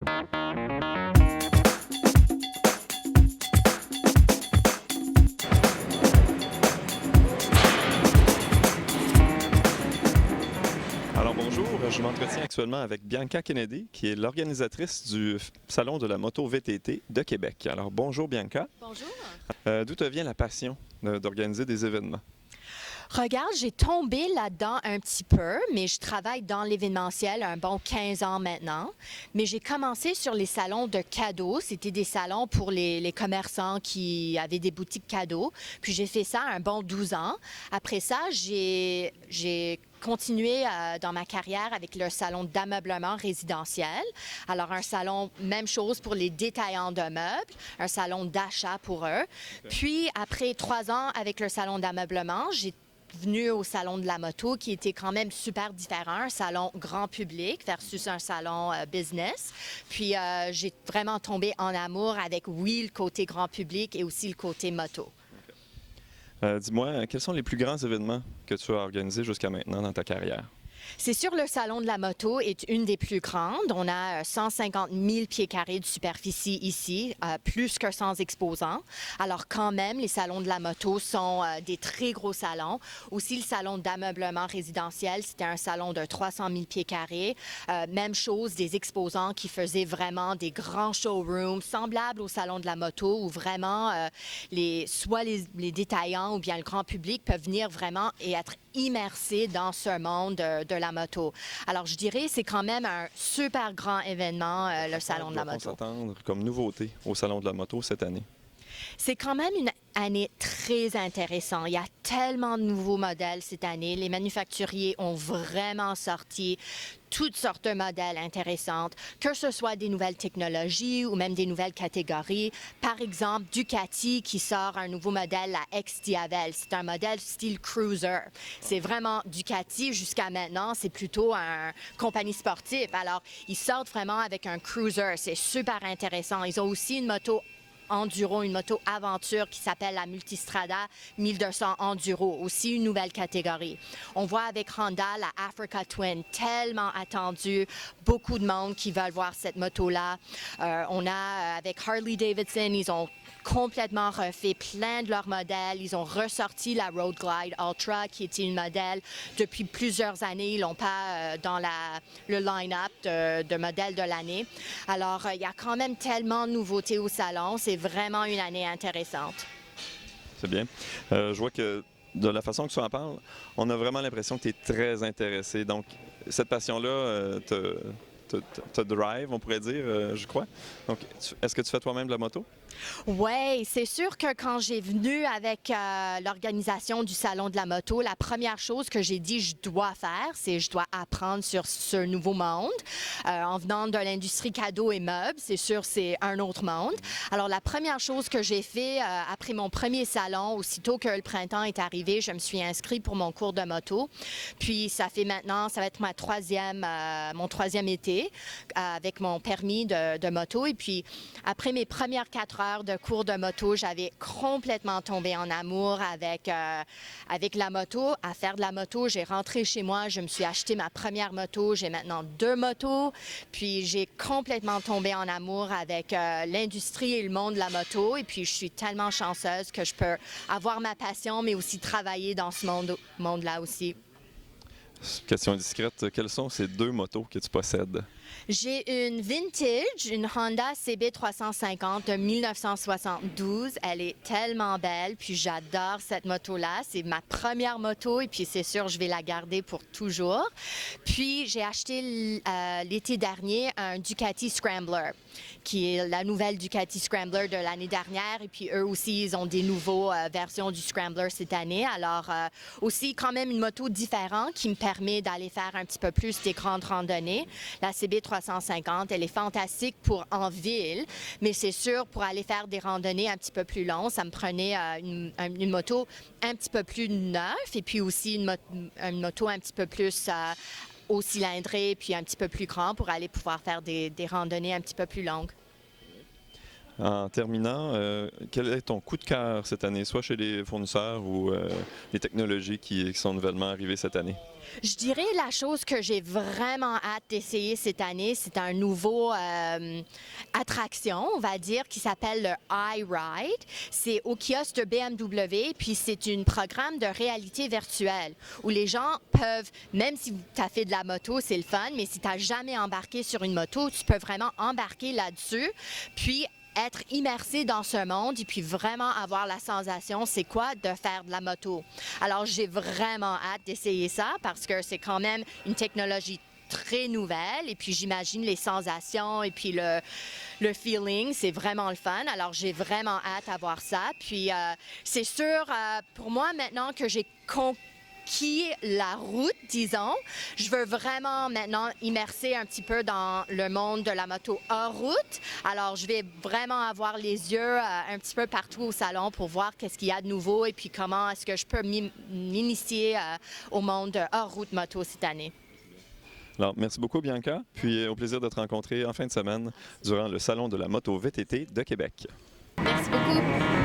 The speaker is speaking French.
Alors bonjour, je m'entretiens actuellement avec Bianca Kennedy, qui est l'organisatrice du Salon de la moto VTT de Québec. Alors bonjour Bianca. Bonjour. D'où te vient la passion d'organiser des événements? Regarde, j'ai tombé là-dedans un petit peu, mais je travaille dans l'événementiel un bon 15 ans maintenant. Mais j'ai commencé sur les salons de cadeaux. C'était des salons pour les commerçants qui avaient des boutiques cadeaux. Puis j'ai fait ça un bon 12 ans. Après ça, j'ai continué dans ma carrière avec le salon d'ameublement résidentiel. Alors, un salon, même chose pour les détaillants de meubles, un salon d'achat pour eux. Puis, après 3 ans avec le salon d'ameublement, j'ai venu au salon de la moto qui était quand même super différent, un salon grand public versus un salon business. Puis j'ai vraiment tombé en amour avec, oui, le côté grand public et aussi le côté moto. Dis-moi, quels sont les plus grands événements que tu as organisés jusqu'à maintenant dans ta carrière? C'est sûr, le salon de la moto est une des plus grandes. On a 150 000 pieds carrés de superficie ici, plus que 100 exposants. Alors quand même, les salons de la moto sont des très gros salons. Aussi, le salon d'ameublement résidentiel, c'était un salon de 300 000 pieds carrés. Même chose, des exposants qui faisaient vraiment des grands showrooms semblables au salon de la moto où vraiment soit les détaillants ou bien le grand public peuvent venir vraiment et être immersés dans ce monde de la moto. Alors, je dirais c'est quand même un super grand événement, le Salon de la moto. S'attendre comme nouveauté au Salon de la moto cette année? C'est quand même une année très intéressante. Il y a tellement de nouveaux modèles cette année. Les manufacturiers ont vraiment sorti toutes sortes de modèles intéressants, que ce soit des nouvelles technologies ou même des nouvelles catégories. Par exemple, Ducati qui sort un nouveau modèle, la X-Diavel. C'est un modèle style cruiser. C'est vraiment Ducati jusqu'à maintenant, c'est plutôt une compagnie sportive. Alors, ils sortent vraiment avec un cruiser. C'est super intéressant. Ils ont aussi une moto enduro, une moto aventure qui s'appelle la Multistrada 1200 Enduro, aussi une nouvelle catégorie. On voit avec Honda la Africa Twin, tellement attendue, beaucoup de monde qui veulent voir cette moto-là. On a avec Harley Davidson, ils ont complètement refait plein de leurs modèles. Ils ont ressorti la Road Glide Ultra, qui était une modèle depuis plusieurs années. Ils l'ont pas dans le line-up de modèles de l'année. Alors, il y a quand même tellement de nouveautés au salon. C'est vraiment une année intéressante. C'est bien. Je vois que de la façon que tu en parles, on a vraiment l'impression que tu es très intéressé. Donc, cette passion-là te drive, on pourrait dire, je crois. Donc, est-ce que tu fais toi-même de la moto? Oui, c'est sûr que quand j'ai venu avec l'organisation du Salon de la moto, la première chose que j'ai dit je dois faire, c'est je dois apprendre sur ce nouveau monde. En venant de l'industrie cadeaux et meubles, c'est sûr c'est un autre monde. Alors la première chose que j'ai fait après mon premier salon, aussitôt que le printemps est arrivé, je me suis inscrite pour mon cours de moto. Puis ça fait maintenant, ça va être mon troisième été avec mon permis de moto. Et puis après mes premières 4 heures de cours de moto, j'avais complètement tombé en amour avec la moto. À faire de la moto, j'ai rentré chez moi, je me suis acheté ma première moto. J'ai maintenant 2 motos. Puis j'ai complètement tombé en amour avec l'industrie et le monde de la moto. Et puis je suis tellement chanceuse que je peux avoir ma passion, mais aussi travailler dans ce monde-là aussi. Question indiscrète, quelles sont ces 2 motos que tu possèdes? J'ai une vintage, une Honda CB350 de 1972. Elle est tellement belle, puis j'adore cette moto-là. C'est ma première moto et puis c'est sûr, je vais la garder pour toujours. Puis j'ai acheté l'été dernier un Ducati Scrambler, qui est la nouvelle Ducati Scrambler de l'année dernière. Et puis eux aussi, ils ont des nouveaux versions du Scrambler cette année. Alors aussi quand même une moto différente qui me permet d'aller faire un petit peu plus des grandes randonnées. La CB350, elle est fantastique pour en ville, mais c'est sûr, pour aller faire des randonnées un petit peu plus longues, ça me prenait une moto un petit peu plus neuve et puis aussi une moto un petit peu plus au cylindré puis un petit peu plus grand pour aller pouvoir faire des randonnées un petit peu plus longues. En terminant, quel est ton coup de cœur cette année, soit chez les fournisseurs ou les technologies qui sont nouvellement arrivées cette année? Je dirais la chose que j'ai vraiment hâte d'essayer cette année, c'est un nouveau attraction, on va dire, qui s'appelle le iRide. C'est au kiosque de BMW, puis c'est un programme de réalité virtuelle où les gens peuvent, même si tu as fait de la moto, c'est le fun, mais si tu n'as jamais embarqué sur une moto, tu peux vraiment embarquer là-dessus, puis être immersé dans ce monde et puis vraiment avoir la sensation, c'est quoi de faire de la moto. Alors, j'ai vraiment hâte d'essayer ça parce que c'est quand même une technologie très nouvelle et puis j'imagine les sensations et puis le feeling, c'est vraiment le fun. Alors, j'ai vraiment hâte à voir ça. Puis, c'est sûr, pour moi, maintenant que j'ai compris la route, disons. Je veux vraiment maintenant immerser un petit peu dans le monde de la moto hors route. Alors, je vais vraiment avoir les yeux un petit peu partout au salon pour voir qu'est-ce qu'il y a de nouveau et puis comment est-ce que je peux m'initier au monde hors route moto cette année. Alors, merci beaucoup, Bianca. Puis, au plaisir de te rencontrer en fin de semaine durant le Salon de la moto VTT de Québec. Merci beaucoup.